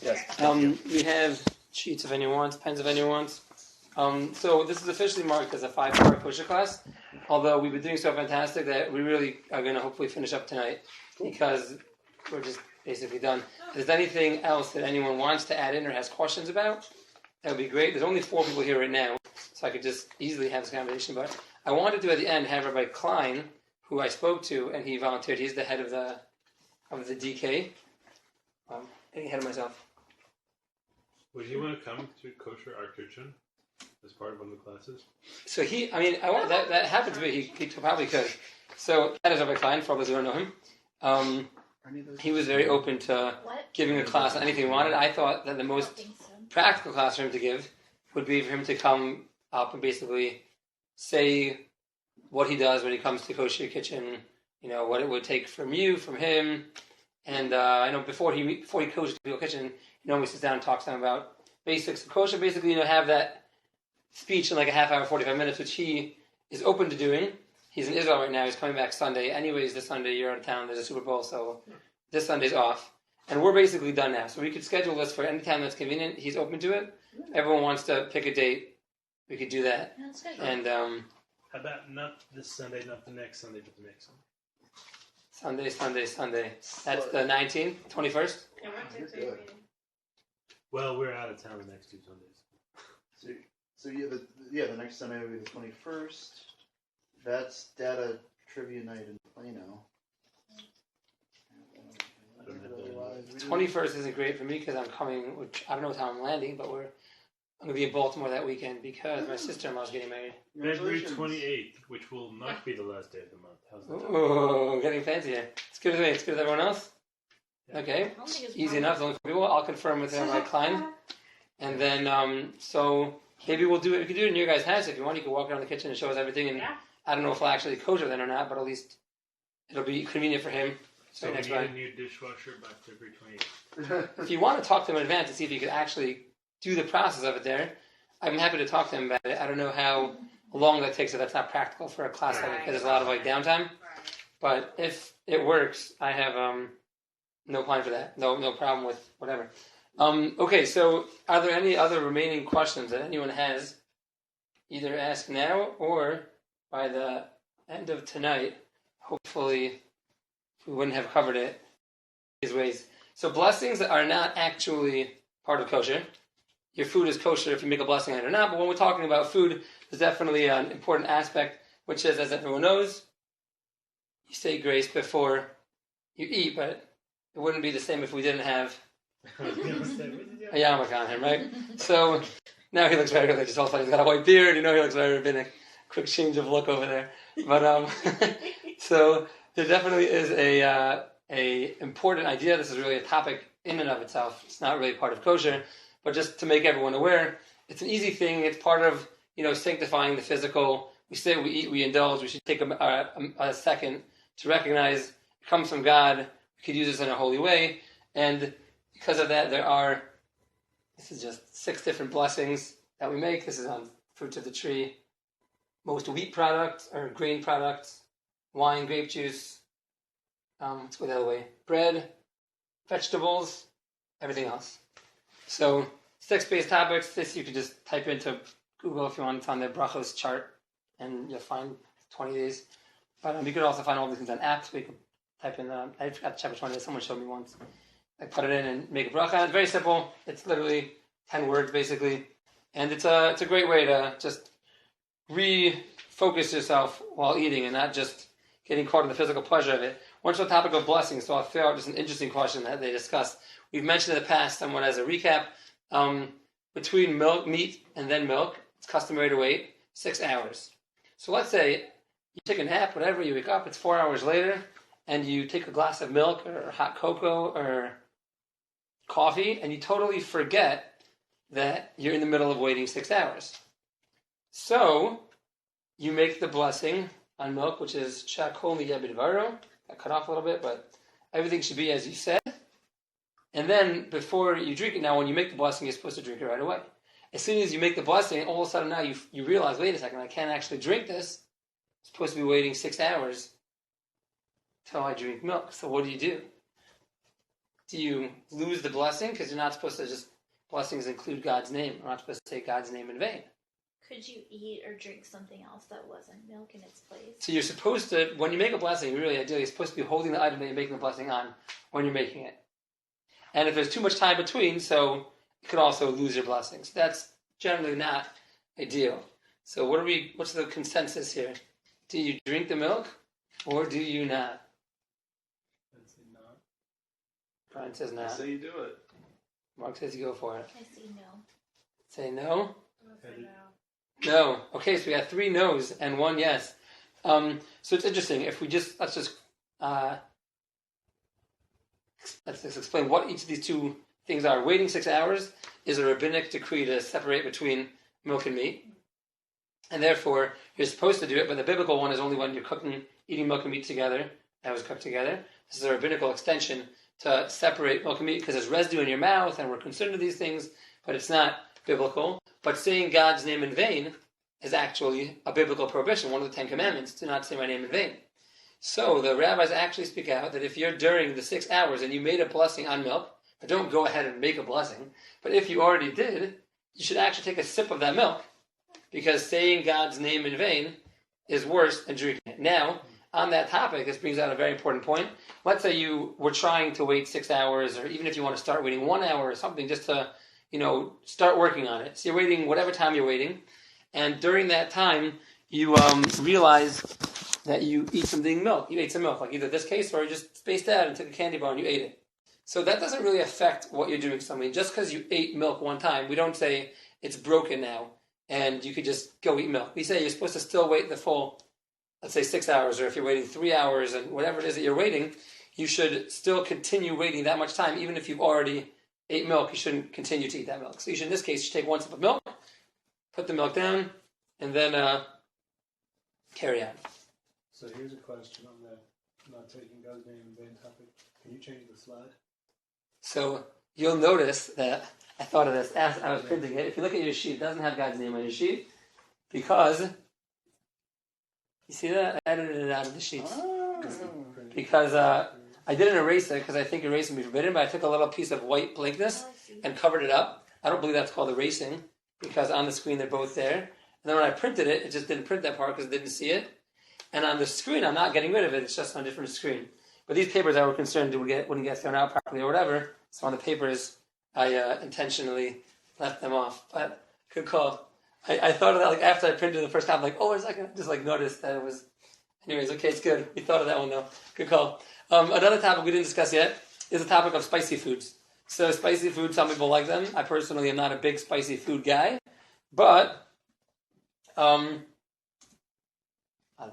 Yes. We have sheets if anyone wants, pens if anyone wants. So this is officially marked as a 5-part kosher class, although we've been doing so fantastic that we really are going to hopefully finish up tonight because we're just basically done. If there's anything else that anyone wants to add in or has questions about, that would be great. There's only 4 people here right now, so I could just easily have this conversation. But I wanted to, at the end, have Rabbi Klein, who I spoke to, and he volunteered. He's the head of the DK. Getting ahead of myself. Would you want to come to Kosher Art Kitchen as part of one of the classes? So that happened to me. He probably could. So that is Rabbi Klein, for those who don't know him. He was very open to giving a class on anything he wanted. I thought that the most practical class for him to give would be for him to come up and basically say what he does when he comes to Kosher Kitchen, what it would take from you, from him. And I know before he coaches the kitchen, he normally sits down and talks to them about basics of kosher. Basically, have that speech in like a half hour, 45 minutes, which he is open to doing. He's in Israel right now. He's coming back Sunday. Anyways, this Sunday you're out of town. There's a Super Bowl, so this Sunday's off. And we're basically done now. So we could schedule this for any time that's convenient. He's open to it. Everyone wants to pick a date. We could do that. And how about not this Sunday, not the next Sunday, but the next Sunday? Sunday. That's the 19th, 21st? Well, we're out of town the next 2 Sundays. So the next Sunday will be the 21st. That's data trivia night in Plano. 21st isn't great for me because I'm coming, I don't know what time I'm landing, but I'm going to be in Baltimore that weekend because my sister-in-law is getting married. February 28th, which will not be the last day of the month. How's that? Oh, getting fancy here. It's good with me. It's good with everyone else? Yeah. Okay. Easy enough. Only 4 people. I'll confirm with Rabbi Klein. And then, so maybe we'll do it. We can do it in your guys' house if you want. You can walk around the kitchen and show us everything. And I don't know if we'll actually kosher then or not, but at least it'll be convenient for him. So we need a new dishwasher by February 28th. If you want to talk to him in advance to see if you could actually do the process of it there, I'm happy to talk to him about it. I don't know how long that takes, so that's not practical for a class like it because there's a lot of downtime. But if it works, I have no plan for that. No problem with whatever. Okay, so are there any other remaining questions that anyone has? Either ask now or by the end of tonight. Hopefully, we wouldn't have covered it these ways. So blessings are not actually part of kosher. Your food is kosher if you make a blessing on it or not. But when we're talking about food, there's definitely an important aspect, which is, as everyone knows, you say grace before you eat, but it wouldn't be the same if we didn't have a yarmulke on him, right? So now he looks very religious. All of a sudden he's got a white beard. He looks very rabbinic. Quick change of look over there. But so there definitely is a important idea. This is really a topic in and of itself. It's not really part of kosher. But just to make everyone aware, it's an easy thing. It's part of, sanctifying the physical. We say we eat, we indulge. We should take a second to recognize it comes from God. We could use this in a holy way. And because of that, this is just 6 different blessings that we make. This is on fruits of the tree. Most wheat products or grain products, wine, grape juice. Let's go the other way. Bread, vegetables, everything else. So 6 base topics. This you could just type into Google if you want. It's on the brachos chart, and you'll find 20 days. But you could also find all these things on apps. We could type in. I forgot to check which one it is. Someone showed me once. I put it in and make a bracha. It's very simple. It's literally 10 words basically, and it's a great way to just refocus yourself while eating and not just getting caught in the physical pleasure of it. Once on the topic of blessings, so I'll throw out just an interesting question that they discussed. We've mentioned in the past, somewhat as a recap, between meat and then milk, it's customary to wait 6 hours. So let's say you take a nap, whatever, you wake up, it's 4 hours later, and you take a glass of milk or hot cocoa or coffee, and you totally forget that you're in the middle of waiting 6 hours. So you make the blessing on milk, which is shakol yebidvaro. I cut off a little bit, but everything should be as you said. And then before you drink it, now when you make the blessing, you're supposed to drink it right away. As soon as you make the blessing, all of a sudden now you realize, wait a second, I can't actually drink this. I'm supposed to be waiting 6 hours till I drink milk. So what do you do? do you lose the blessing? Because you're not supposed to just, blessings include God's name. We're not supposed to say God's name in vain. Could you eat or drink something else that wasn't milk in its place? So you're supposed to, when you make a blessing, really ideally, you're supposed to be holding the item that you're making the blessing on when you're making it. And if there's too much time between, so you could also lose your blessings. That's generally not ideal. So what's the consensus here? Do you drink the milk or do you not? I'd say not. Brian says I not. say you do it. Mark says you go for it. I say no. Say no? I say no. No. Okay, so we got 3 no's and 1 yes. So it's interesting. If we let's just explain what each of these 2 things are. Waiting 6 hours is a rabbinic decree to separate between milk and meat. And therefore, you're supposed to do it, but the biblical one is only when you're eating milk and meat together. That was cooked together. This is a rabbinical extension to separate milk and meat because there's residue in your mouth and we're concerned with these things, but it's not biblical. But saying God's name in vain is actually a biblical prohibition, one of the 10 commandments, do not say my name in vain. So the rabbis actually speak out that if you're during the 6 hours and you made a blessing on milk, but don't go ahead and make a blessing, but if you already did, you should actually take a sip of that milk because saying God's name in vain is worse than drinking it. Now, on that topic, this brings out a very important point. Let's say you were trying to wait 6 hours, or even if you want to start waiting 1 hour or something, just to, start working on it. So you're waiting whatever time you're waiting, and during that time, you realize that you ate some milk, like either this case, or you just spaced out and took a candy bar and you ate it. So that doesn't really affect what you're doing. So, I mean, just because you ate milk one time, we don't say it's broken now, and you could just go eat milk. We say you're supposed to still wait the full, let's say 6 hours, or if you're waiting 3 hours, and whatever it is that you're waiting, you should still continue waiting that much time, even if you've already ate milk, you shouldn't continue to eat that milk. So you should, in this case, you should take 1 sip of milk, put the milk down, and then carry on. So here's a question on that not taking God's name in vain topic. Can you change the slide? So you'll notice that I thought of this as I was printing it. If you look at your sheet, it doesn't have God's name on your sheet because, you see that? I edited it out of the sheets. Because I didn't erase it because I think erasing would be forbidden, but I took a little piece of white blankness and covered it up. I don't believe that's called erasing because on the screen they're both there. And then when I printed it, it just didn't print that part because it didn't see it. And on the screen, I'm not getting rid of it. It's just on a different screen. But these papers, I were concerned wouldn't get thrown out properly or whatever. So on the papers, I intentionally left them off. But good call. I thought of that like after I printed the first time, like, oh, a second. Just like noticed that it was. Anyways, okay, it's good. We thought of that one though. Good call. Another topic we didn't discuss yet is the topic of spicy foods. So spicy food, some people like them. I personally am not a big spicy food guy, but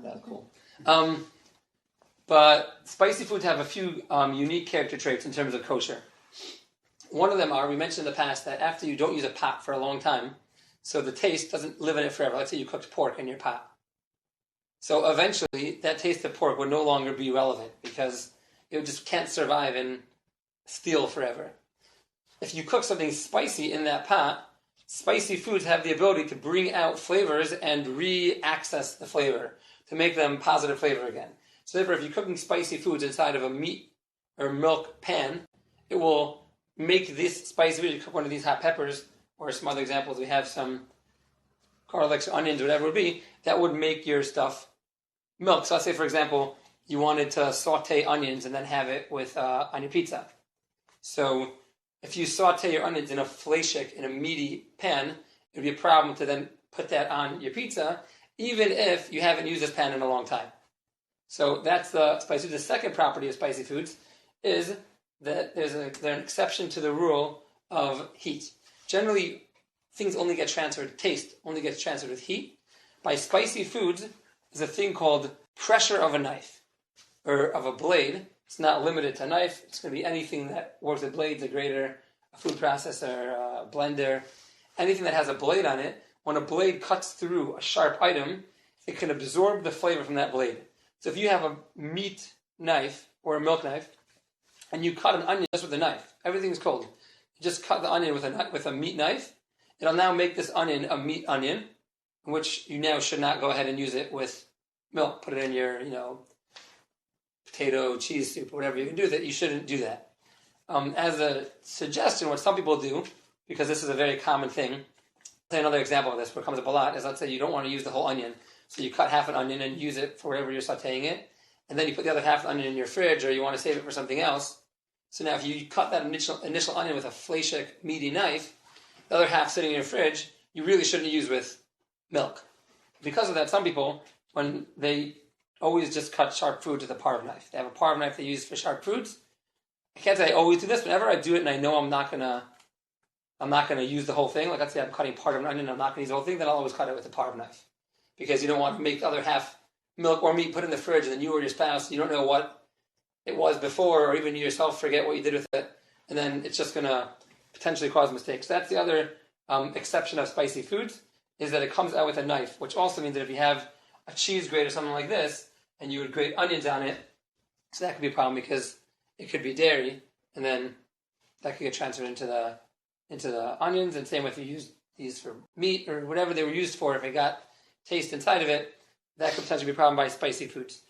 that's cool. But spicy foods have a few unique character traits in terms of kosher. One of them are, we mentioned in the past, that after you don't use a pot for a long time, so the taste doesn't live in it forever. Let's say you cooked pork in your pot. So eventually, that taste of pork would no longer be relevant because it just can't survive and steal forever. If you cook something spicy in that pot, spicy foods have the ability to bring out flavors and re-access the flavor, to make them positive flavor again. So therefore, if you're cooking spicy foods inside of a meat or milk pan, it will make this spicy food. You cook one of these hot peppers, or some other examples, we have some garlics, onions, whatever it would be, that would make your stuff milk. So let's say, for example, you wanted to saute onions and then have it with on your pizza. So if you saute your onions in a fleshik, in a meaty pan, it would be a problem to then put that on your pizza, even if you haven't used this pan in a long time. So that's the spicy food. The second property of spicy foods is that they're an exception to the rule of heat. Generally, things only get transferred, taste only gets transferred with heat. By spicy foods, there's a thing called pressure of a knife, or of a blade. It's not limited to a knife. It's going to be anything that works with blades, a grater, a food processor, a blender, anything that has a blade on it. When a blade cuts through a sharp item, it can absorb the flavor from that blade. So if you have a meat knife or a milk knife, and you cut an onion just with a knife, everything's cold. You just cut the onion with a meat knife, it'll now make this onion a meat onion, which you now should not go ahead and use it with milk. Put it in your, potato, cheese soup, whatever you can do with it. You shouldn't do that. As a suggestion, what some people do, because this is a very common thing, another example of this where it comes up a lot is, let's say you don't want to use the whole onion, so you cut half an onion and use it for whatever you're sauteing it, and then you put the other half of the onion in your fridge, or you want to save it for something else. So now if you cut that initial onion with a fleshik, meaty knife, the other half sitting in your fridge, you really shouldn't use with milk. Because of that, some people, when they always just cut sharp foods with a parve knife, they have a parve knife they use for sharp foods. I can't say I always do this. Whenever I do it and I know I'm not gonna use the whole thing, like let's say I'm cutting part of an onion and I'm not gonna use the whole thing, then I'll always cut it with a parve knife. Because you don't want to make the other half milk or meat, put in the fridge, and then you or your spouse, you don't know what it was before, or even you yourself forget what you did with it, and then it's just gonna potentially cause mistakes. That's the other exception of spicy foods, is that it comes out with a knife, which also means that if you have a cheese grate or something like this, and you would grate onions on it, so that could be a problem because it could be dairy, and then that could get transferred into the onions, and same with if you use these for meat or whatever they were used for, if it got taste inside of it, that could potentially be a problem by spicy foods.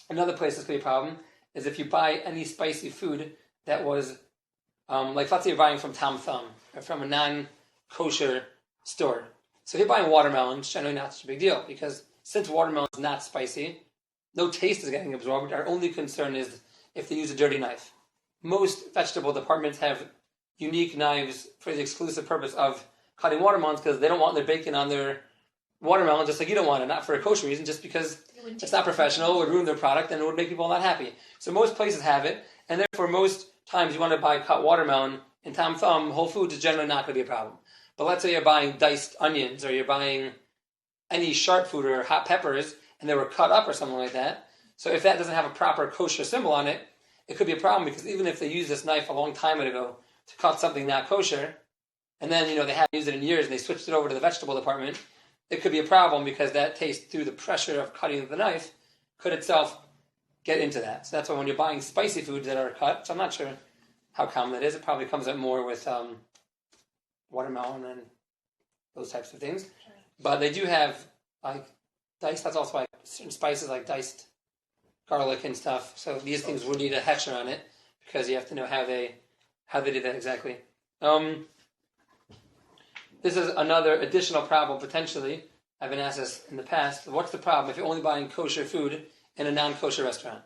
Another place this could be a problem is if you buy any spicy food that was, like let's say you're buying from Tom Thumb, or from a non-kosher store. So if you're buying watermelon, it's generally not such a big deal, because since watermelon is not spicy, no taste is getting absorbed. Our only concern is if they use a dirty knife. Most vegetable departments have unique knives for the exclusive purpose of cutting watermelons, because they don't want their bacon on their watermelon, just like you don't want it, not for a kosher reason, just because it's not professional, it would ruin their product, and it would make people not happy. So most places have it, and therefore most times you want to buy cut watermelon in Tom Thumb, Whole Foods is generally not going to be a problem. But let's say you're buying diced onions, or you're buying any sharp food or hot peppers, and they were cut up or something like that. So if that doesn't have a proper kosher symbol on it, it could be a problem, because even if they used this knife a long time ago to cut something not kosher, and then they haven't used it in years and they switched it over to the vegetable department, it could be a problem, because that taste, through the pressure of cutting with the knife, could itself get into that. So that's why when you're buying spicy foods that are cut, so I'm not sure how common that is. It probably comes up more with watermelon and those types of things. But they do have like diced, that's also like certain spices like diced garlic and stuff. So these things would need a hechsher on it, because you have to know how they did that exactly. This is another additional problem potentially. I've been asked this in the past. What's the problem if you're only buying kosher food in a non-kosher restaurant?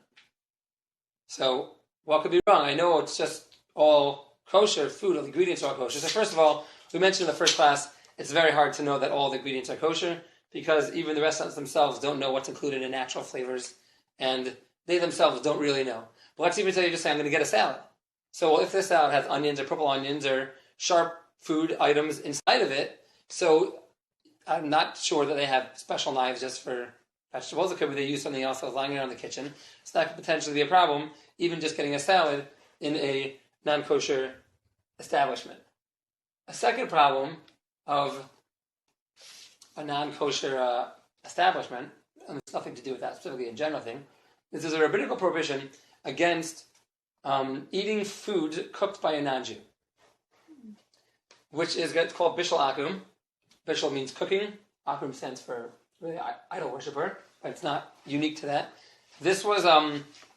So what could be wrong? I know it's just all kosher food, all the ingredients are all kosher. So first of all, we mentioned in the first class, it's very hard to know that all the ingredients are kosher, because even the restaurants themselves don't know what's included in natural flavors, and they themselves don't really know. But let's even say you just say, I'm going to get a salad. So if this salad has onions or purple onions or sharp food items inside of it, so I'm not sure that they have special knives just for vegetables. It could be they use something else that was lying around the kitchen. So that could potentially be a problem, even just getting a salad in a non-kosher establishment. A second problem of a non-kosher establishment, and it's nothing to do with that specifically, in general thing, is there's a rabbinical prohibition against eating food cooked by a non-Jew, which is called bishul akum. Bishul means cooking. Akum stands for really idol worshiper, but it's not unique to that. This was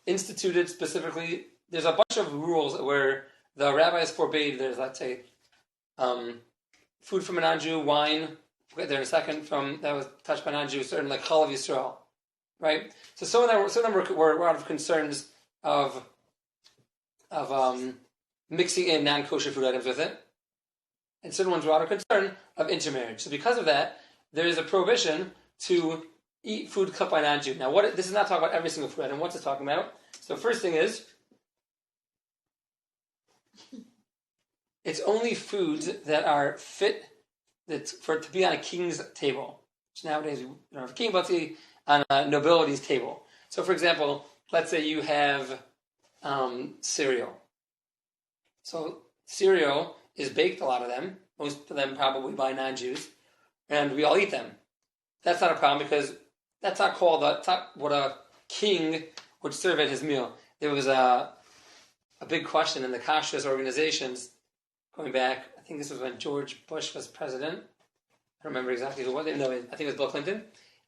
instituted specifically. There's a bunch of rules where the rabbis forbade. There's, let's say, food from a non-Jew, wine. We'll get there in a second. That was touched by non-Jew, certain like chalav Yisrael, right? So some of them were out of concerns of mixing in non-kosher food items with it, and certain ones were out of concern of intermarriage. So because of that, there is a prohibition to eat food cooked by non-Jew. Now, this is not talking about every single food item. What's it talking about? So first thing is, it's only foods that are fit to be on a king's table. Which nowadays we don't have a king, but let's on a nobility's table. So for example, let's say you have cereal. So cereal is baked, a lot of them. Most of them probably by non-Jews. And we all eat them. That's not a problem, because that's not what a king would serve at his meal. There was a big question in the kashrus organizations going back. I think this was when George Bush was president. I don't remember exactly who it was. No, I think it was Bill Clinton.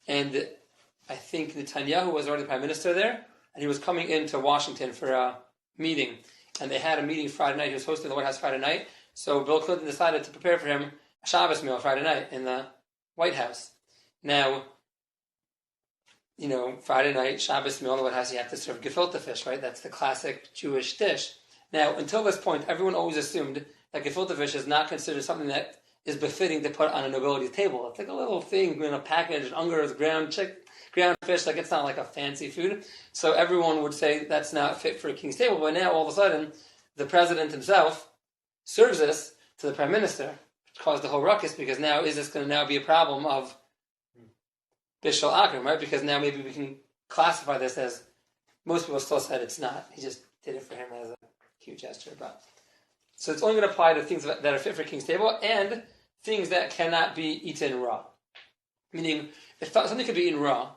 And I think Netanyahu was already prime minister there. And he was coming into Washington for meeting, and they had a meeting Friday night. He was hosting the White House Friday night, so Bill Clinton decided to prepare for him a Shabbos meal Friday night in the White House. Now, Friday night, Shabbos meal in the White House, you have to serve gefilte fish, right? That's the classic Jewish dish. Now, until this point, everyone always assumed that gefilte fish is not considered something that is befitting to put on a nobility's table. It's like a little thing in a package, under ground fish, like it's not like a fancy food. So everyone would say that's not fit for a king's table. But now, all of a sudden, the president himself serves this to the prime minister, which caused the whole ruckus, because now is this going to now be a problem of bishul akum, right? Because now maybe we can classify this as, most people still said it's not. He just did it for him as a cute gesture. So it's only going to apply to things that are fit for king's table and things that cannot be eaten raw. Meaning, if something could be eaten raw,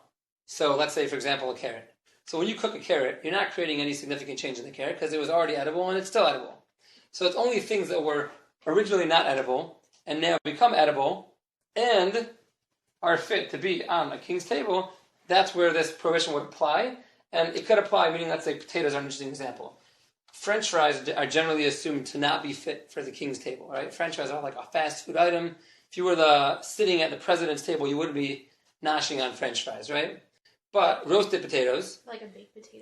so let's say, for example, a carrot. So when you cook a carrot, you're not creating any significant change in the carrot because it was already edible and it's still edible. So it's only things that were originally not edible and now become edible and are fit to be on a king's table. That's where this prohibition would apply. And it could apply, meaning, let's say, potatoes are an interesting example. French fries are generally assumed to not be fit for the king's table, right? French fries are like a fast food item. If you were sitting at the president's table, you wouldn't be noshing on French fries, right? But roasted potatoes, like a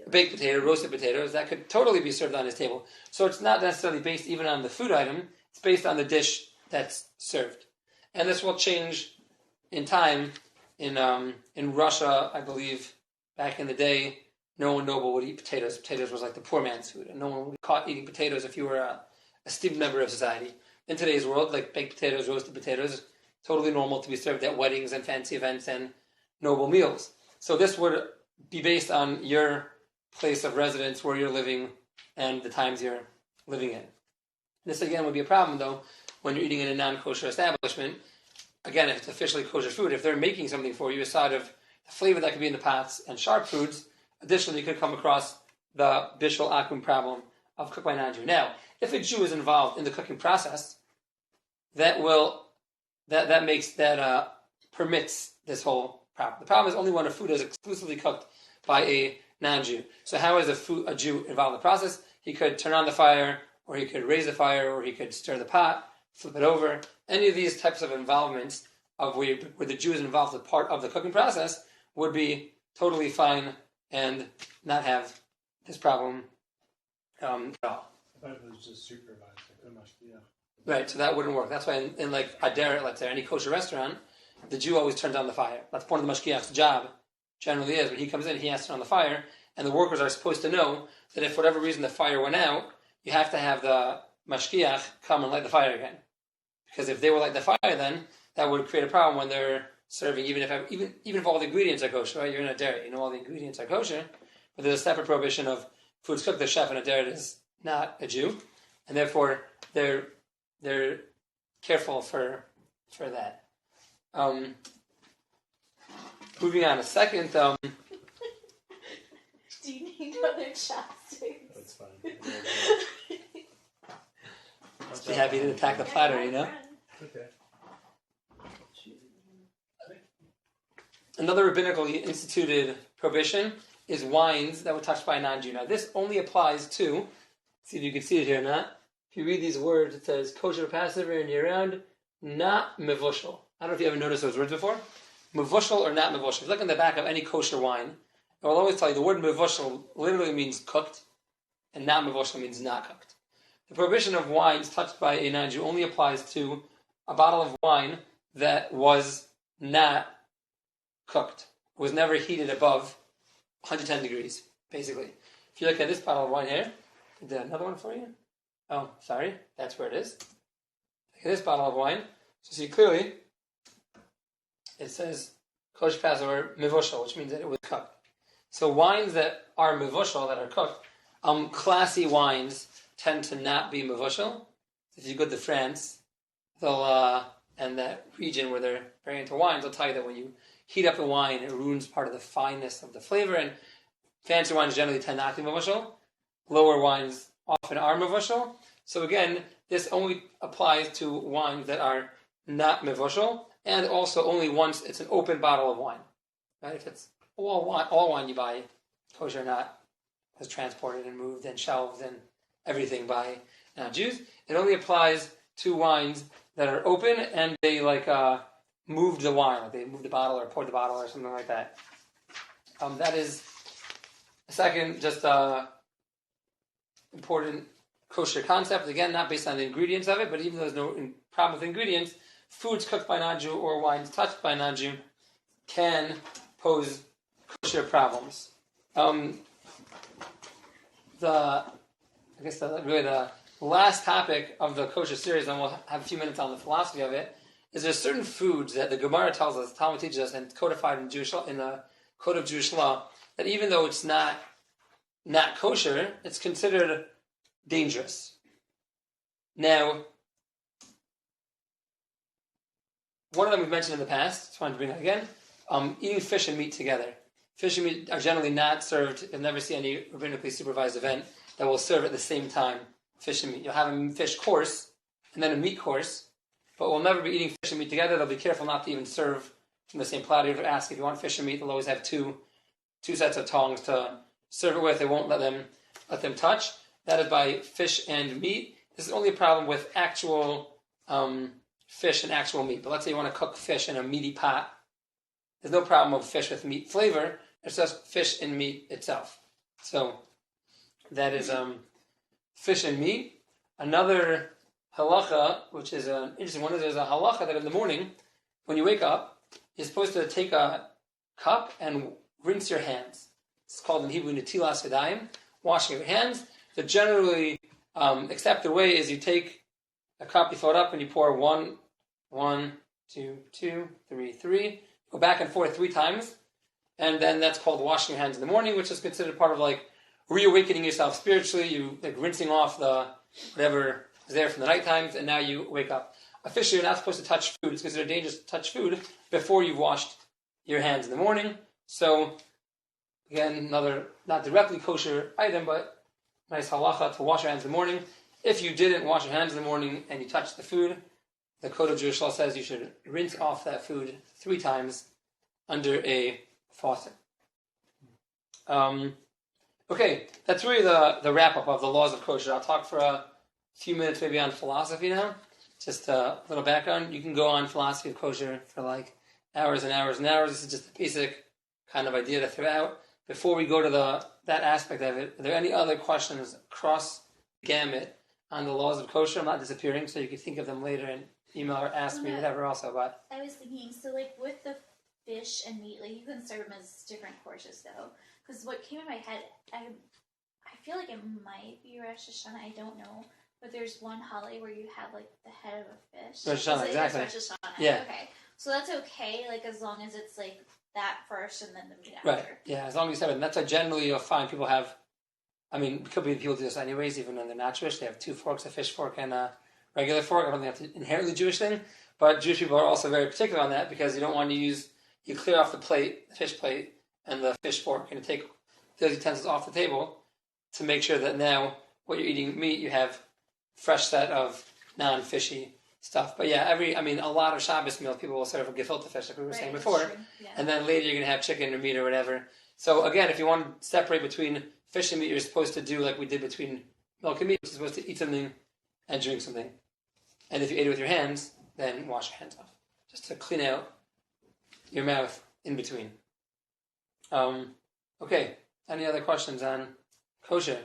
baked potato, roasted potatoes, that could totally be served on his table. So it's not necessarily based even on the food item. It's based on the dish that's served. And this will change in time. In Russia, I believe, back in the day, no one noble would eat potatoes. Potatoes was like the poor man's food, and no one would be caught eating potatoes if you were a esteemed member of society. In today's world, like baked potatoes, roasted potatoes, totally normal to be served at weddings and fancy events and noble meals. So this would be based on your place of residence, where you're living, and the times you're living in. This, again, would be a problem, though, when you're eating in a non-kosher establishment. Again, if it's officially kosher food, if they're making something for you aside of the flavor that could be in the pots and sharp foods, additionally, you could come across the bishul akum problem of cooked by a non-Jew. Now, if a Jew is involved in the cooking process, that permits this whole problem. The problem is only when a food is exclusively cooked by a non-Jew. So how is a Jew involved in the process? He could turn on the fire, or he could raise the fire, or he could stir the pot, flip it over. Any of these types of involvements of where the Jew is involved as part of the cooking process would be totally fine and not have this problem at all. I thought it was just supervised. Right, so that wouldn't work. That's why in like a dairy, let's say, any kosher restaurant, the Jew always turns on the fire. That's part of the mashgiach's job, generally is. When he comes in, he has to turn on the fire, and the workers are supposed to know that if for whatever reason the fire went out, you have to have the mashgiach come and light the fire again. Because if they were light the fire, then that would create a problem when they're serving, even if all the ingredients are kosher, right? You're in a dairy, all the ingredients are kosher, but there's a separate prohibition of foods cooked. The chef in a dairy is not a Jew, and therefore they're careful for that. Moving on, a second. Do you need other chopsticks? That's fine. Just be happy to attack the platter, Okay. Another rabbinically instituted prohibition is wines that were touched by a non-Jew. Now, this only applies to, see if you can see it here or not. If you read these words, it says kosher Passover and year-round, not mevushal. I don't know if you ever noticed those words before. Mevushal or not mevushal. If you look on the back of any kosher wine, it will always tell you the word mevushal literally means cooked, and not mevushal means not cooked. The prohibition of wines touched by a non-Jew only applies to a bottle of wine that was not cooked. It was never heated above 110 degrees, basically. If you look at this bottle of wine here, I did another one for you. Oh, sorry, that's where it is. Look at this bottle of wine. So see clearly, it says Kosher Passover mevushal, which means that it was cooked. So wines that are mevushal, that are cooked, classy wines tend to not be mevushal. If you go to France, they'll and that region where they're very into wines, they'll tell you that when you heat up the wine, it ruins part of the fineness of the flavor. And fancy wines generally tend not to be mevushal. Lower wines often are mevushal. So again, this only applies to wines that are not mevushal, and also only once it's an open bottle of wine. Right? If it's all wine you buy, kosher or not, was transported and moved and shelved and everything by Jews. It only applies to wines that are open and they moved the wine, like they moved the bottle or poured the bottle or something like that. That is a second just important kosher concept. Again, not based on the ingredients of it, but even though there's no problem with ingredients, foods cooked by non-Jew or wines touched by non-Jew can pose kosher problems. The last topic of the kosher series, and we'll have a few minutes on the philosophy of it, is there's certain foods that the Gemara tells us, the Talmud teaches us, and codified in the Code of Jewish Law, that even though it's not kosher, it's considered dangerous. Now, one of them we've mentioned in the past, just wanted to bring that again, eating fish and meat together. Fish and meat are generally not served. You'll never see any rabbinically supervised event that will serve at the same time fish and meat. You'll have a fish course and then a meat course, but we'll never be eating fish and meat together. They'll be careful not to even serve from the same platter. If you ask if you want fish and meat, they'll always have two sets of tongs to serve it with. They won't let them touch. That is by fish and meat. This is only a problem with actual fish and actual meat. But let's say you want to cook fish in a meaty pot. There's no problem with fish with meat flavor. It's just fish and meat itself. So that is fish and meat. Another halacha, which is an interesting one, is there's a halacha that in the morning, when you wake up, you're supposed to take a cup and rinse your hands. It's called in Hebrew netilas yadayim, washing your hands. The generally accepted way is you take a cup, you fill it up, and you pour 1, 2, 3. Go back and forth 3 times, and then that's called washing your hands in the morning, which is considered part of reawakening yourself spiritually. You rinsing off the whatever is there from the night times, and now you wake up. Officially, you're not supposed to touch food. It's considered dangerous to touch food before you've washed your hands in the morning. So, again, another not directly kosher item, but nice halacha to wash your hands in the morning. If you didn't wash your hands in the morning and you touched the food, the Code of Jewish Law says you should rinse off that food 3 times under a faucet. Okay, that's really the wrap-up of the laws of kosher. I'll talk for a few minutes maybe on philosophy now. Just a little background. You can go on philosophy of kosher for hours and hours and hours. This is just a basic kind of idea to throw out. Before we go to that aspect of it, are there any other questions across the gamut on the laws of kosher? I'm not disappearing, so you can think of them later and email or ask me, whatever also. But I was thinking, so with the fish and meat, you can serve them as different courses though. Because what came in my head, I feel like it might be Rosh Hashanah, I don't know. But there's one holiday where you have the head of a fish. Rosh Hashanah, exactly. Rosh Hashanah. Yeah. Okay. So that's okay, as long as it's that first and then the meat after. Right. Yeah, as long as you have it. And that's generally you'll find people have. I mean, it could be people do this anyways, even when they're not Jewish. They have 2 forks, a fish fork and a regular fork. I don't think that's an inherently Jewish thing, but Jewish people are also very particular on that because you don't want to you clear off the plate, the fish plate, and the fish fork, and you take those utensils off the table to make sure that now what you're eating meat, you have fresh set of non-fishy stuff. But yeah, a lot of Shabbos meals, people will serve a gefilte fish, like we were saying before, Yeah. and then later you're going to have chicken or meat or whatever. So again, if you want to separate between fish and meat, you're supposed to do like we did between milk and meat. You're supposed to eat something and drink something. And if you ate it with your hands, then wash your hands off, just to clean out your mouth in between. Okay, any other questions on kosher?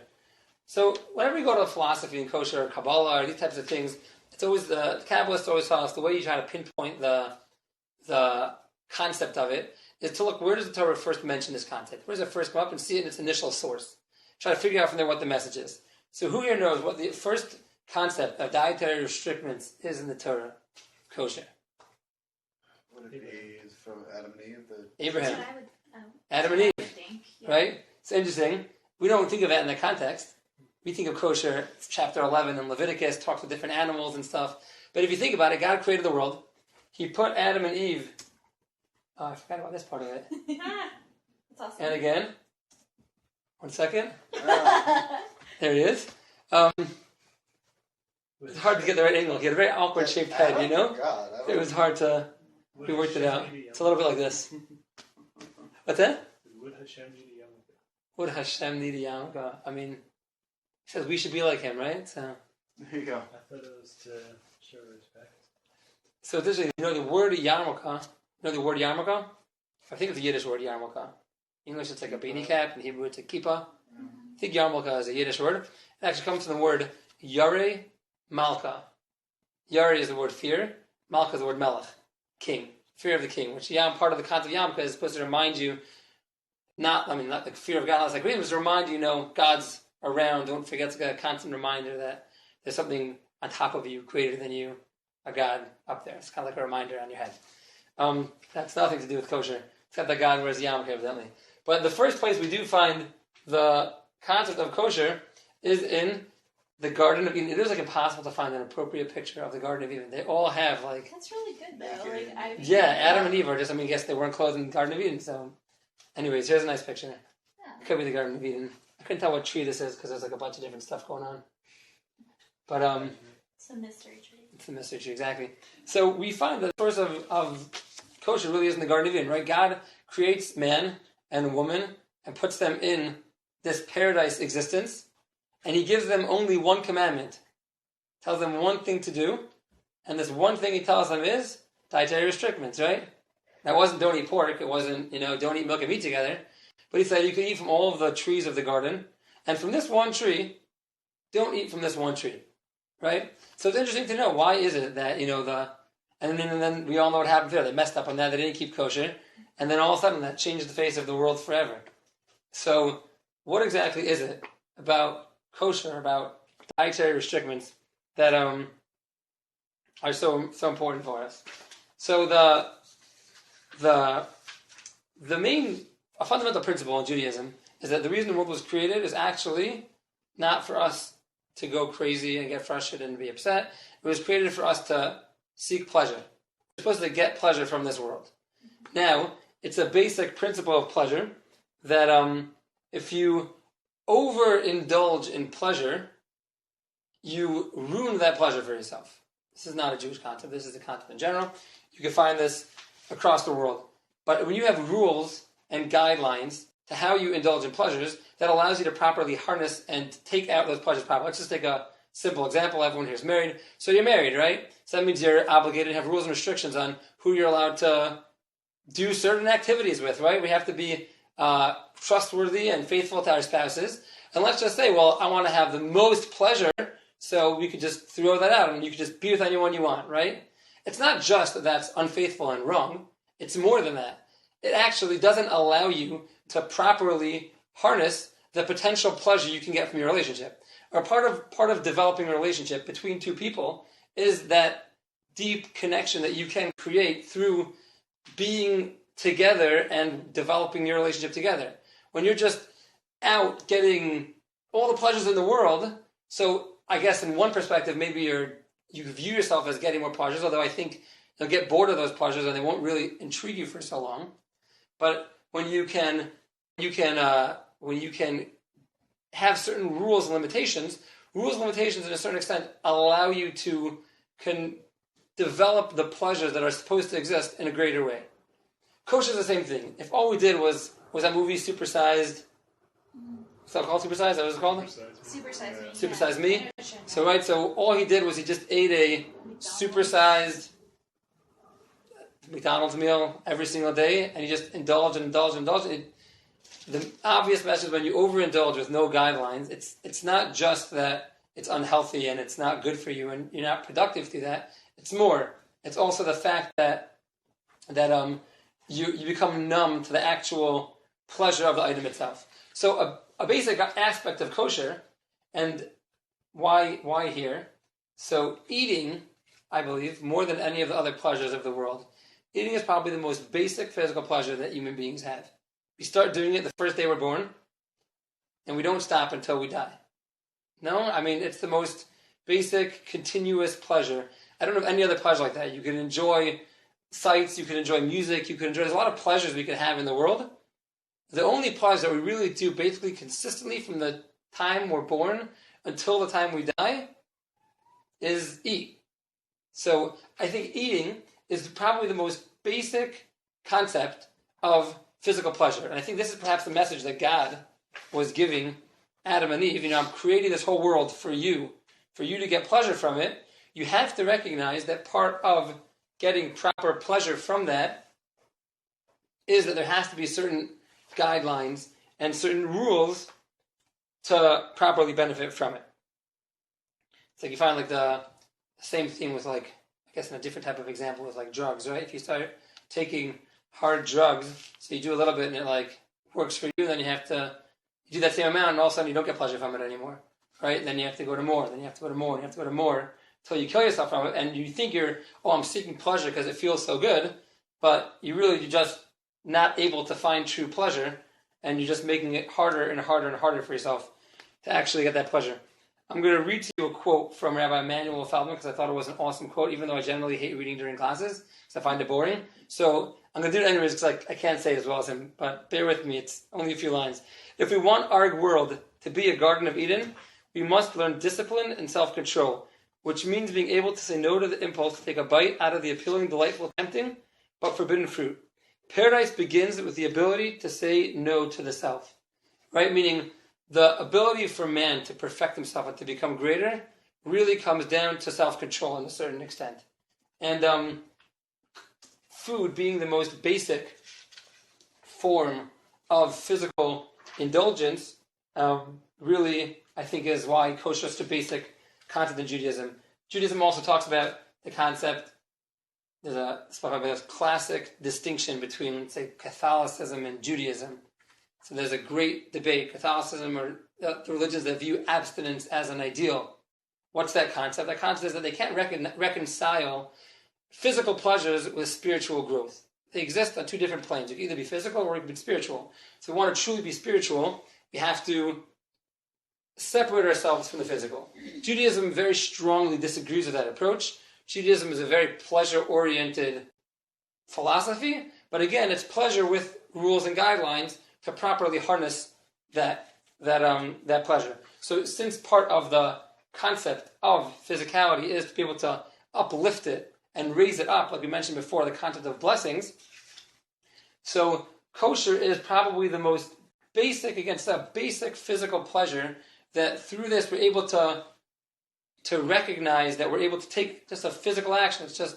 So whenever you go to philosophy and kosher or Kabbalah or these types of things, it's always the Kabbalists always tell us the way you try to pinpoint the concept of it is to look, where does the Torah first mention this concept? Where does it first come up and see it in its initial source? Try to figure out from there what the message is. So who here knows what the first concept of dietary restrictions is in the Torah? Kosher. Would it be from Adam and Eve? Abraham. That's what I would, Adam and Eve. I would think, yeah. Right? It's interesting. We don't think of that in that context. We think of kosher, chapter 11 in Leviticus, talks with different animals and stuff. But if you think about it, God created the world. He put Adam and Eve... Oh, I forgot about this part of it. That's awesome. And again. 1 second. There he is. It's hard to get the right angle. He had a very awkward shaped head, you know? God, It was hard to... We worked it out. It's a little bit like this. What's that? Would Hashem be the Would Hashem need a yarmulke? I mean, he says we should be like him, right? So There you go. I thought it was to show respect. So this is, the word yarmulke. You know the word yarmulke? I think it's a Yiddish word, yarmulke. English it's like a beanie cap, in Hebrew it's a kippah. I think yarmulke is a Yiddish word. It actually comes from the word yare malka. Yare is the word fear. Malka is the word melech, king. Fear of the king, which part of the concept of yarmulke is supposed to remind you, not the fear of God, it's like but to remind you, God's around. Don't forget, it's like a constant reminder that there's something on top of you, greater than you, a God up there. It's kind of like a reminder on your head. That's nothing to do with kosher, except that God wears yarmulke evidently. But the first place we do find the concept of kosher is in the Garden of Eden. It is impossible to find an appropriate picture of the Garden of Eden. They all have That's really good though. Adam and Eve are just. I guess they weren't clothed in the Garden of Eden. So, anyways, here's a nice picture. Yeah. It could be the Garden of Eden. I couldn't tell what tree this is because there's a bunch of different stuff going on. But it's a mystery tree. It's a mystery tree, exactly. So we find that the source of kosher really is in the Garden of Eden, right? God creates man and woman and puts them in this paradise existence, and he gives them only one commandment. Tells them one thing to do, and this one thing he tells them is dietary restrictions, right? That wasn't don't eat pork, it wasn't, don't eat milk and meat together, but he said you can eat from all of the trees of the garden, and from this one tree, don't eat from this one tree, right? So it's interesting to know, why is it that, and then we all know what happened there. They messed up on that, they didn't keep kosher, and then all of a sudden that changed the face of the world forever. So what exactly is it about kosher, about dietary restrictions that are so important for us? So a fundamental principle in Judaism is that the reason the world was created is actually not for us to go crazy and get frustrated and be upset. It was created for us to seek pleasure. We're supposed to get pleasure from this world. Now, it's a basic principle of pleasure that if you overindulge in pleasure, you ruin that pleasure for yourself. This is not a Jewish concept. This is a concept in general. You can find this across the world. But when you have rules and guidelines to how you indulge in pleasures, that allows you to properly harness and take out those pleasures properly. Let's just take a simple example. Everyone here is married. So you're married, right? So that means you're obligated to have rules and restrictions on who you're allowed to do certain activities with, right? We have to be trustworthy and faithful to our spouses. And let's just say, well, I want to have the most pleasure, so we could just throw that out and you could just be with anyone you want, right? It's not just that that's unfaithful and wrong. It's more than that. It actually doesn't allow you to properly harness the potential pleasure you can get from your relationship. Or part of developing a relationship between two people is that deep connection that you can create through being together and developing your relationship together. When you're just out getting all the pleasures in the world, so I guess in one perspective, maybe you view yourself as getting more pleasures, although I think you'll get bored of those pleasures and they won't really intrigue you for so long. But when you can have certain rules and limitations in a certain extent allow you to develop the pleasures that are supposed to exist in a greater way. Kosher is the same thing. If all we did was that movie Supersized, what's that called? Supersized? That was it called? Supersize Me. Supersize Me. So all he did was he just ate a supersized McDonald's meal every single day, and he just indulged. The obvious message when you overindulge with no guidelines, it's not just that it's unhealthy and it's not good for you and you're not productive through that. It's more. It's also the fact that you become numb to the actual pleasure of the item itself. So a basic aspect of kosher, and why here? So eating, I believe, more than any of the other pleasures of the world, eating is probably the most basic physical pleasure that human beings have. We start doing it the first day we're born, and we don't stop until we die. No? I mean, it's the most basic, continuous pleasure. I don't have any other pleasure like that. You can enjoy sights, you can enjoy music, there's a lot of pleasures we can have in the world. The only pleasure that we really do basically consistently from the time we're born until the time we die is eat. So I think eating is probably the most basic concept of physical pleasure. And I think this is perhaps the message that God was giving Adam and Eve, I'm creating this whole world for you to get pleasure from it, you have to recognize that part of getting proper pleasure from that is that there has to be certain guidelines and certain rules to properly benefit from it. It's like you find like the same thing with like, I guess in a different type of example with like drugs, right? If you start taking hard drugs, so you do a little bit and it like works for you, then you do that same amount and all of a sudden you don't get pleasure from it anymore, right? Then you have to go to more, then you have to go to more, and you have to go to more until you kill yourself from it, and you think I'm seeking pleasure because it feels so good, but you're just not able to find true pleasure, and you're just making it harder and harder and harder for yourself to actually get that pleasure. I'm going to read to you a quote from Rabbi Emanuel Feldman because I thought it was an awesome quote, even though I generally hate reading during classes because I find it boring. So I'm going to do it anyways because I can't say it as well as him, but bear with me, it's only a few lines. If we want our world to be a Garden of Eden, we must learn discipline and self-control, which means being able to say no to the impulse to take a bite out of the appealing, delightful, tempting, but forbidden fruit. Paradise begins with the ability to say no to the self, right? Meaning the ability for man to perfect himself and to become greater really comes down to self-control in a certain extent. And food being the most basic form of physical indulgence really, I think, is why kosher is such a basic concept in Judaism. Judaism also talks about the concept, there's a classic distinction between, say, Catholicism and Judaism. So there's a great debate. Catholicism or the religions that view abstinence as an ideal. What's that concept? That concept is that they can't reconcile physical pleasures with spiritual growth. They exist on two different planes. You can either be physical or you can be spiritual. So if we want to truly be spiritual, we have to separate ourselves from the physical. Judaism very strongly disagrees with that approach. Judaism is a very pleasure-oriented philosophy, but again, it's pleasure with rules and guidelines to properly harness that pleasure. So since part of the concept of physicality is to be able to uplift it and raise it up, like we mentioned before, the concept of blessings, so kosher is probably the most basic, against that basic physical pleasure, that through this we're able to recognize that we're able to take just a physical action that's just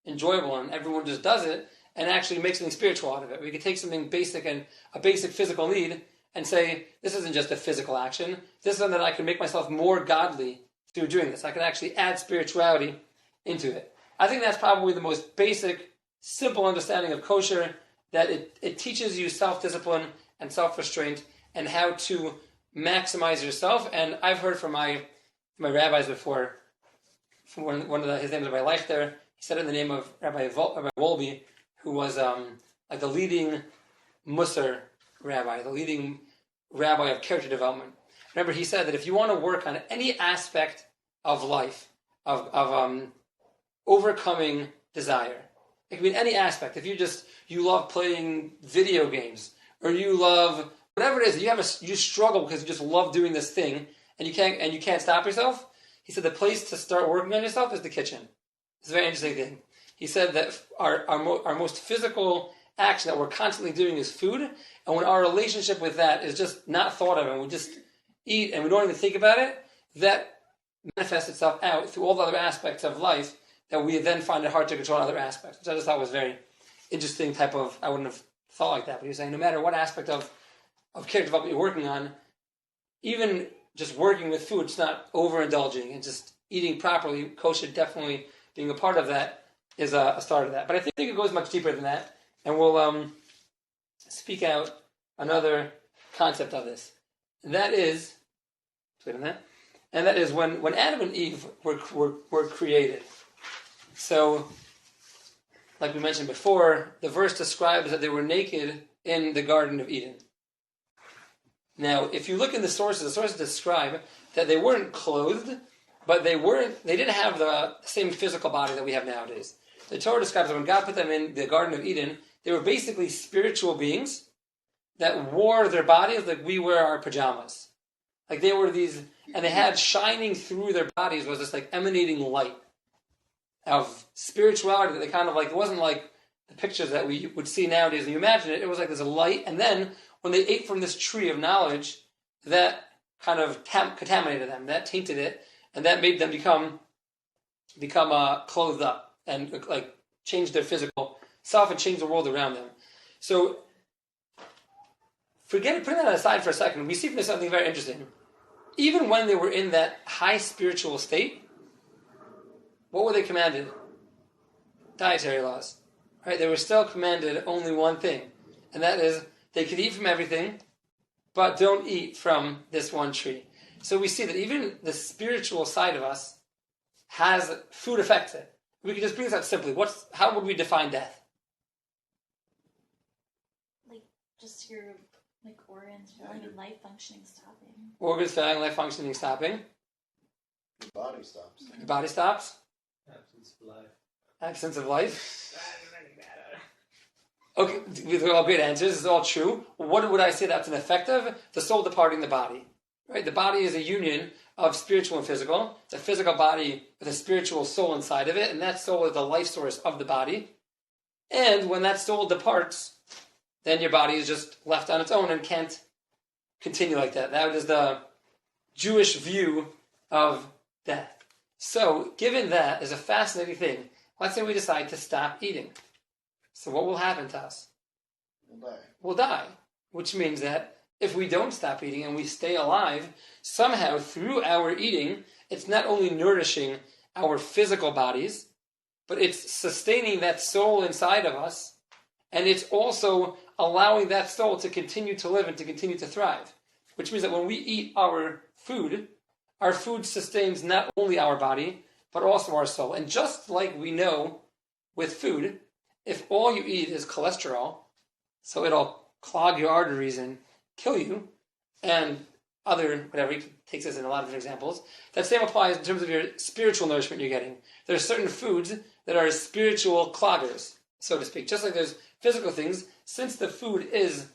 enjoyable and everyone just does it and actually make something spiritual out of it. We can take something basic and a basic physical need and say, this isn't just a physical action. This is something that I can make myself more godly through doing this. I can actually add spirituality into it. I think that's probably the most basic, simple understanding of kosher, that it teaches you self-discipline and self-restraint and how to maximize yourself. And I've heard from my rabbis before, from one of his names of my life there, he said it in the name of Rabbi Wolbe, who was like the leading Musar rabbi, the leading rabbi of character development. Remember, he said that if you want to work on any aspect of life, of overcoming desire, it can be in any aspect. If you love playing video games, or you love whatever it is, you struggle because you just love doing this thing, and you can't stop yourself. He said the place to start working on yourself is the kitchen. It's a very interesting thing. He said that our most physical action that we're constantly doing is food, and when our relationship with that is just not thought of, and we just eat and we don't even think about it, that manifests itself out through all the other aspects of life that we then find it hard to control other aspects, which I just thought was very interesting type of, I wouldn't have thought like that, but he was saying no matter what aspect of character development you're working on, even just working with food, it's not overindulging and just eating properly, kosher definitely being a part of that is a start of that. But I think it goes much deeper than that, and we'll speak out another concept of this. And that is, when Adam and Eve were created. So, like we mentioned before, the verse describes that they were naked in the Garden of Eden. Now, if you look in the sources describe that they weren't clothed, but they didn't have the same physical body that we have nowadays. The Torah describes that when God put them in the Garden of Eden, they were basically spiritual beings that wore their bodies like we wear our pajamas. Like they were these, and they had shining through their bodies was this like emanating light of spirituality that they kind of like, it wasn't like the pictures that we would see nowadays. When you imagine it, it was like there's a light, and then when they ate from this tree of knowledge that kind of contaminated them, that tainted it, and that made them become clothed up and like change their physical self and change the world around them. So putting that aside for a second, we see from this something very interesting. Even when they were in that high spiritual state, what were they commanded? Dietary laws. Right? They were still commanded only one thing, and that is they could eat from everything, but don't eat from this one tree. So we see that even the spiritual side of us has food affects it. We can just bring this out simply. How would we define death? Like just your organs failing and life functioning stopping. Organs failing, life functioning stopping. Your body stops. The body stops. Absence of life. Absence of life. Okay, these are all great answers. This is all true. What would I say that's an effect of? The soul departing the body. Right? The body is a union of spiritual and physical. It's a physical body with a spiritual soul inside of it, and that soul is the life source of the body. And when that soul departs, then your body is just left on its own and can't continue like that. That is the Jewish view of death. So, given that is a fascinating thing, let's say we decide to stop eating. So what will happen to us? We'll die. We'll die. Which means that if we don't stop eating and we stay alive, somehow through our eating, it's not only nourishing our physical bodies, but it's sustaining that soul inside of us, and it's also allowing that soul to continue to live and to continue to thrive. Which means that when we eat our food sustains not only our body, but also our soul. And just like we know with food, if all you eat is cholesterol, so it'll clog your arteries and kill you, and whatever, he takes this in a lot of different examples, that same applies in terms of your spiritual nourishment you're getting. There are certain foods that are spiritual cloggers, so to speak. Just like there's physical things, since the food is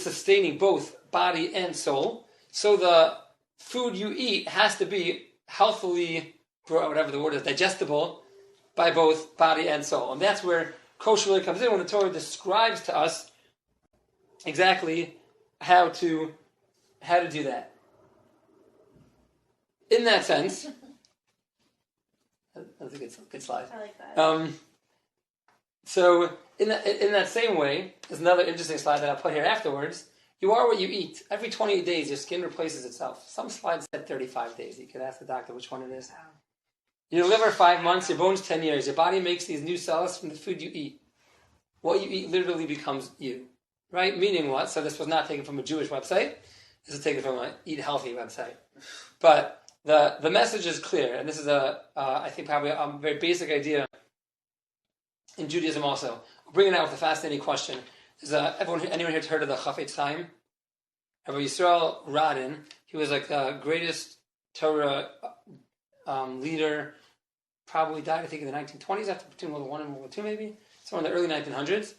sustaining both body and soul, so the food you eat has to be healthily, whatever the word is, digestible by both body and soul. And that's where kosher really comes in, when the Torah describes to us exactly how to do that. In that sense, that's a good slide. I like that. So in that same way, there's another interesting slide that I'll put here afterwards. You are what you eat. Every 28 days, your skin replaces itself. Some slides said 35 days. You could ask the doctor which one it is. Your liver, 5 months. Your bones, 10 years. Your body makes these new cells from the food you eat. What you eat literally becomes you. Right? Meaning what? So this was not taken from a Jewish website. This is taken from an Eat Healthy website. But the message is clear. And this is I think probably a very basic idea in Judaism also. I'll bring it out with a fascinating question. Anyone here heard of the Chafetz Chaim? Rabbi Yisrael Radin. He was like the greatest Torah leader. Probably died, I think, in the 1920s, after between World War I and World War II, maybe. Somewhere in the early 1900s.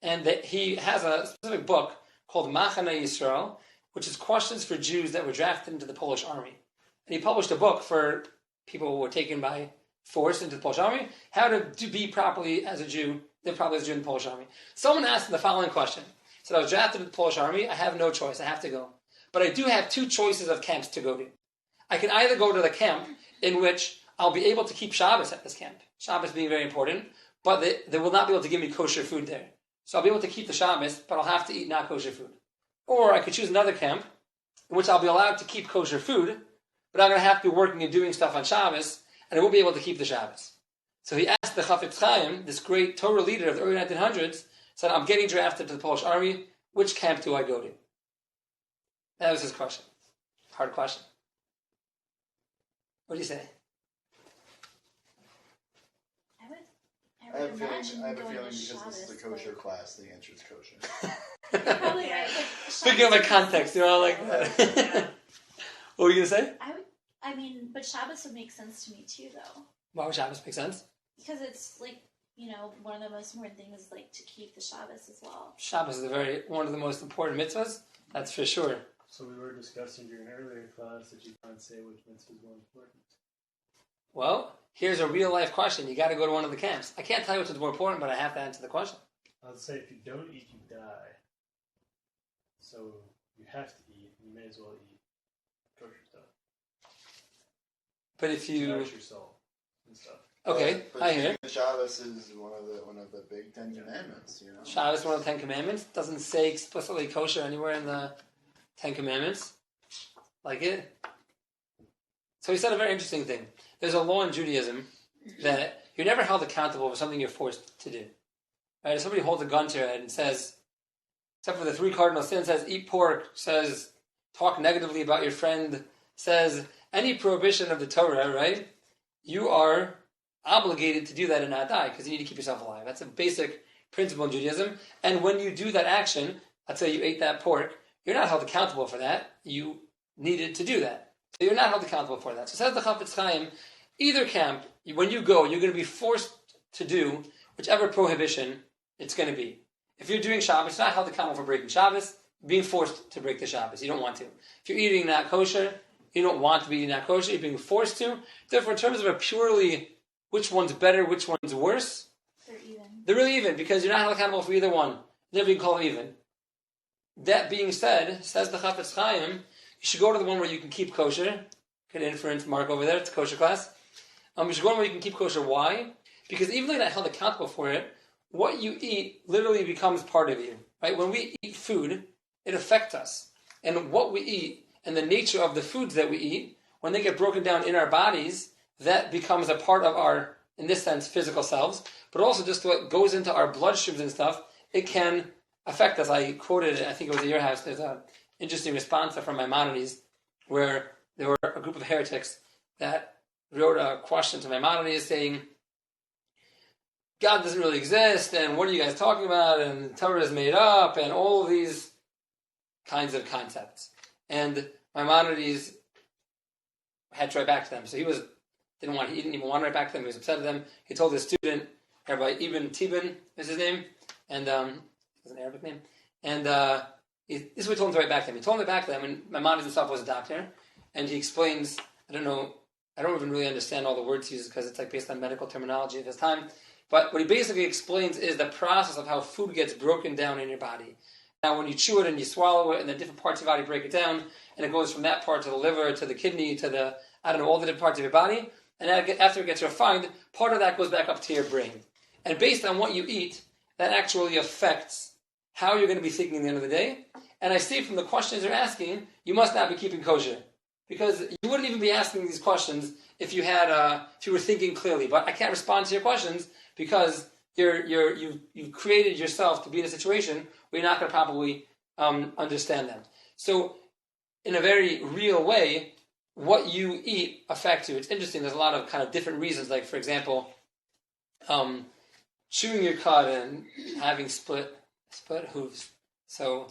And he has a specific book called Machane Yisrael, which is questions for Jews that were drafted into the Polish army. And he published a book for people who were taken by force into the Polish army, how to be properly as a Jew, live properly as a Jew in the Polish army. Someone asked him the following question. He said, I was drafted into the Polish army, I have no choice, I have to go. But I do have two choices of camps to go to. I can either go to the camp in which I'll be able to keep Shabbos at this camp, Shabbos being very important, but they will not be able to give me kosher food there. So I'll be able to keep the Shabbos, but I'll have to eat not kosher food. Or I could choose another camp in which I'll be allowed to keep kosher food, but I'm going to have to be working and doing stuff on Shabbos, and I won't be able to keep the Shabbos. So he asked the Chafetz Chaim, this great Torah leader of the early 1900s, said, I'm getting drafted to the Polish army, which camp do I go to? That was his question. Hard question. What do you say? I have a feeling because this is the kosher class, the answer is kosher. You're probably right. Speaking of the context, like that. What were you going to say? But Shabbos would make sense to me too, though. Why would Shabbos make sense? Because it's one of the most important things is to keep the Shabbos as well. Shabbos is one of the most important mitzvahs, that's for sure. So we were discussing during an earlier class that you can't say which mitzvah is more important. Well, here's a real life question. You got to go to one of the camps. I can't tell you which is more important, but I have to answer the question. I'll say if you don't eat, you die. so you have to eat. You may as well eat kosher stuff. But if To you nourish your soul and stuff. okay, but I hear it. Shabbos is one of the big Ten Commandments. You know. Shabbos, one of the Ten Commandments, doesn't say explicitly kosher anywhere in the Ten Commandments. Like it. So he said a very interesting thing. There's a law in Judaism that you're never held accountable for something you're forced to do. Right? If somebody holds a gun to your head and says, except for the 3 cardinal sins, says eat pork, says talk negatively about your friend, says any prohibition of the Torah, right? You are obligated to do that and not die because you need to keep yourself alive. That's a basic principle in Judaism. And when you do that action, let's say you ate that pork, you're not held accountable for that. You needed to do that. So you're not held accountable for that. So says the Chafetz Chaim, either camp, when you go, you're going to be forced to do whichever prohibition it's going to be. If you're doing Shabbos, you're not held accountable for breaking Shabbos, you're being forced to break the Shabbos. You don't want to. If you're eating not kosher, you don't want to be eating not kosher, you're being forced to. Therefore, in terms of a purely which one's better, which one's worse, They're even. they're really even because you're not held accountable for either one. Never you can call them even. That being said, says the Chafetz Chaim, you should go to the one where you can keep kosher. Good inference, Mark over there. It's Kosher Class. You should go to one where you can keep kosher. Why? Because even though you're not held accountable for it, what you eat literally becomes part of you. Right? When we eat food, it affects us. And what we eat and the nature of the foods that we eat, when they get broken down in our bodies, that becomes a part of our, in this sense, physical selves. But also just what goes into our bloodstreams and stuff, it can affect us. I quoted, I think it was at your house, there's an interesting response from Maimonides where there were a group of heretics that wrote a question to Maimonides saying, God doesn't really exist, and what are you guys talking about, and Torah is made up, and all of these kinds of concepts. And Maimonides had to write back to them. So he didn't even want to write back to them, he was upset at them. He told his student, Rabbi Ibn Tibin is his name, and it's an Arabic name, and this is what he told him to write back to them. He told him to write back to them, and Maimonides himself was a doctor, and he explains, I don't even really understand all the words he uses because it's like based on medical terminology of his time, but what he basically explains is the process of how food gets broken down in your body. Now when you chew it and you swallow it, and the different parts of your body break it down, and it goes from that part to the liver, to the kidney, to the, all the different parts of your body, and after it gets refined, part of that goes back up to your brain. And based on what you eat, that actually affects how you're going to be thinking at the end of the day. And I see from the questions you're asking, you must not be keeping kosher. Because you wouldn't even be asking these questions if you were thinking clearly. But I can't respond to your questions because you've created yourself to be in a situation where you're not going to probably understand them. So in a very real way, what you eat affects you. It's interesting, there's a lot of kind of different reasons, like for example, chewing your cud and having split hooves. So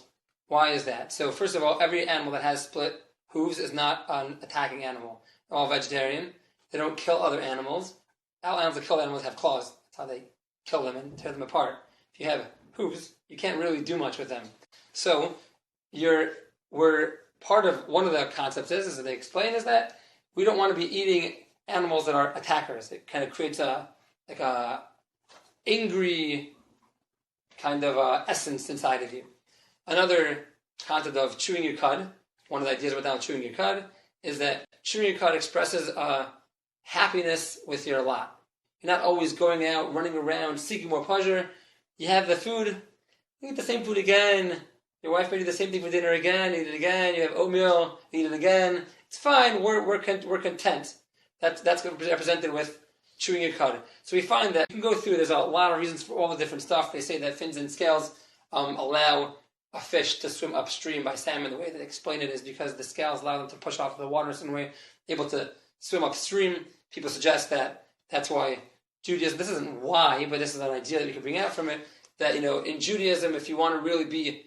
why is that? So first of all, every animal that has split hooves is not an attacking animal. They're all vegetarian. They don't kill other animals. All animals that kill animals have claws. That's how they kill them and tear them apart. If you have hooves, you can't really do much with them. So we're part of one of the concepts is that they explain is that we don't want to be eating animals that are attackers. It kind of creates a angry kind of essence inside of you. Another concept of chewing your cud, one of the ideas about chewing your cud, is that chewing your cud expresses happiness with your lot. You're not always going out, running around, seeking more pleasure. You have the food, you eat the same food again. Your wife may do the same thing for dinner again, eat it again. You have oatmeal, eat it again. It's fine, we're content. That's represented with chewing your cud. So we find that you can go through, there's a lot of reasons for all the different stuff. They say that fins and scales allow a fish to swim upstream by salmon. The way they explain it is because the scales allow them to push off the water in some way, able to swim upstream. People suggest that that's why Judaism, this isn't why, but this is an idea that we can bring out from it, that, in Judaism, if you want to really be,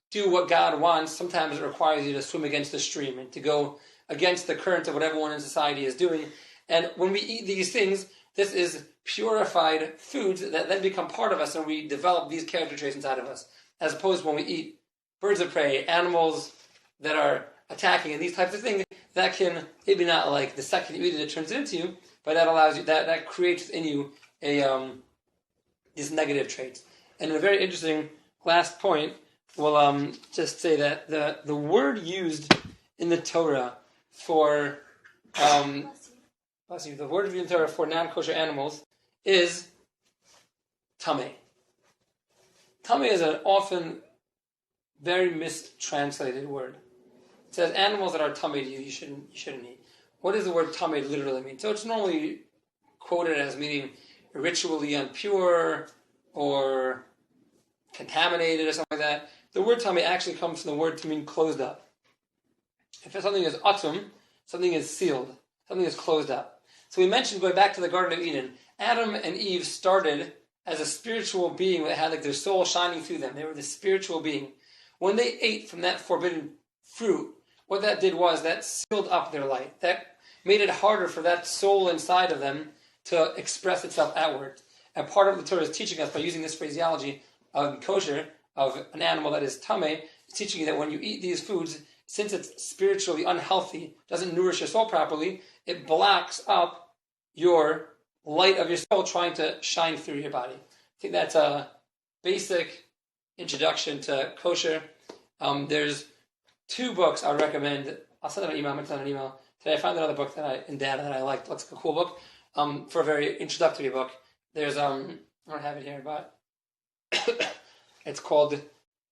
do what God wants, sometimes it requires you to swim against the stream and to go against the current of what everyone in society is doing. And when we eat these things, this is purified foods that then become part of us, and we develop these character traits inside of us. As opposed to when we eat birds of prey, animals that are attacking, and these types of things, that can, maybe not like the second you eat it turns it into you, but that allows you, that creates in you these negative traits. And a very interesting last point will just say that the word used in the Torah for Bless you. the word used in the Torah for non-kosher animals is tameh. Tameh is an often very mistranslated word. It says animals that are tameh to you, you shouldn't eat. What does the word tameh literally mean? So it's normally quoted as meaning ritually impure or contaminated or something like that. The word tameh actually comes from the word to mean closed up. If something is akum, something is sealed, something is closed up. So we mentioned, going back to the Garden of Eden, Adam and Eve started as a spiritual being that had like their soul shining through them. They were the spiritual being. When they ate from that forbidden fruit, what that did was that sealed up their light. That made it harder for that soul inside of them to express itself outward. And part of the Torah is teaching us, by using this phraseology of kosher, of an animal that is tameh, it's teaching you that when you eat these foods, since it's spiritually unhealthy, doesn't nourish your soul properly, it blocks up your light of your soul trying to shine through your body. I think that's a basic introduction to kosher. There's 2 books I would recommend. I'll send them an email. I'm going to send an email. Today I found another book in data that I liked. Looks like a cool book. For a very introductory book. There's, I don't have it here, but it's called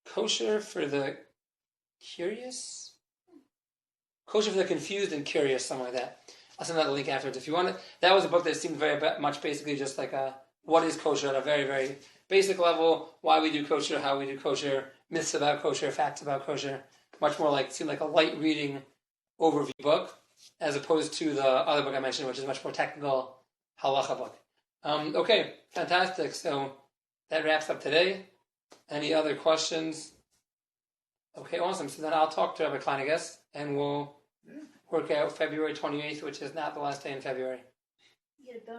Kosher for the Curious? Kosher for the Confused and Curious, something like that. I'll send out the link afterwards if you want it. That was a book that seemed very much basically just like what is kosher at a very, very basic level, why we do kosher, how we do kosher, myths about kosher, facts about kosher. Much more like, seemed like a light reading overview book, as opposed to the other book I mentioned, which is much more technical halacha book. Okay, fantastic. So that wraps up today. Any other questions? Okay, awesome. So then I'll talk to Rabbi Klein, I guess, and we'll work out February 28th, which is not the last day in February. You get a bonus